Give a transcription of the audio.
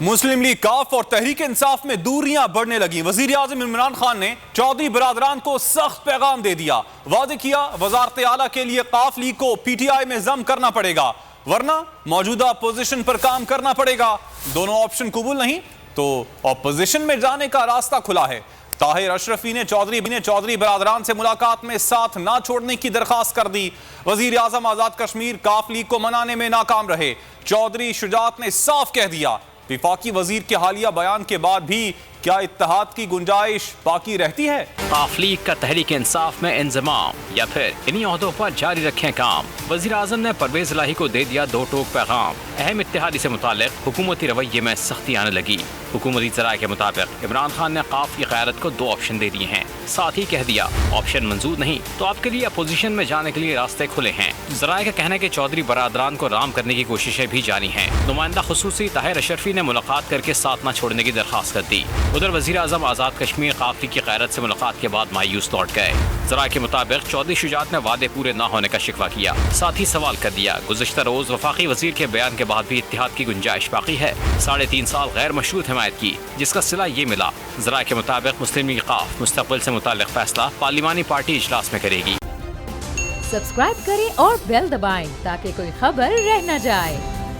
مسلم league کاف اور تحریک انصاف میں دوریاں بڑھنے لگیں۔ وزیر اعظم عمران خان نے چودھری برادران کو سخت پیغام دے دیا، وعدے کیا وزارت اعلیٰ کے لیے کاف لیگ کو پی ٹی آئی میں ضم کرنا پڑے گا، ورنہ موجودہ پوزیشن پر کام کرنا پڑے گا۔ دونوں آپشن قبول نہیں تو اپوزیشن میں جانے کا راستہ کھلا ہے۔ طاہر اشرفی نے چودھری برادران سے ملاقات میں ساتھ نہ چھوڑنے کی درخواست کر دی۔ وزیر اعظم آزاد کشمیر کاف لیگ کو منانے میں ناکام رہے۔ چودھری شجاعت نے صاف کہہ دیا، وفاقی وزیر کے حالیہ بیان کے بعد بھی کیا اتحاد کی گنجائش باقی رہتی ہے؟ کاف لیگ کا تحریک انصاف میں انضمام یا پھر انہی عہدوں پر جاری رکھیں کام۔ وزیر اعظم نے پرویز الہی کو دے دیا دو ٹوک پیغام۔ اہم اتحادی سے متعلق حکومتی رویے میں سختی آنے لگی۔ حکومتی ذرائع کے مطابق عمران خان نے کاف کی قیادت کو دو آپشن دے دیے ہیں، ساتھ ہی کہہ دیا آپشن منظور نہیں تو آپ کے لیے اپوزیشن میں جانے کے لیے راستے کھلے ہیں۔ ذرائع کا کہنا ہے کہ چودھری برادران کو رام کرنے کی کوششیں بھی جاری ہیں۔ نمائندہ خصوصی طاہر اشرفی نے ملاقات کر کے ساتھ نہ چھوڑنے کی درخواست کر دی۔ ادھر وزیر اعظم آزاد کشمیر کاف لیگ کی قیادت سے ملاقات کے بعد مایوس لوٹ گئے۔ ذرائع کے مطابق چودھری شجاعت نے وعدے پورے نہ ہونے کا شکوہ کیا، ساتھ ہی سوال کر دیا گزشتہ روز وفاقی وزیر کے بیان کے بعد بھی اتحاد کی گنجائش باقی ہے۔ 3.5 سال غیر مشروط حمایت کی، جس کا صلہ یہ ملا۔ ذرائع کے مطابق مسلم لیگ کاف مستقبل سے متعلق فیصلہ پارلیمانی پارٹی اجلاس میں کرے گی۔ سبسکرائب کریں اور بیل دبائیں تاکہ کوئی خبر رہ نہ جائے۔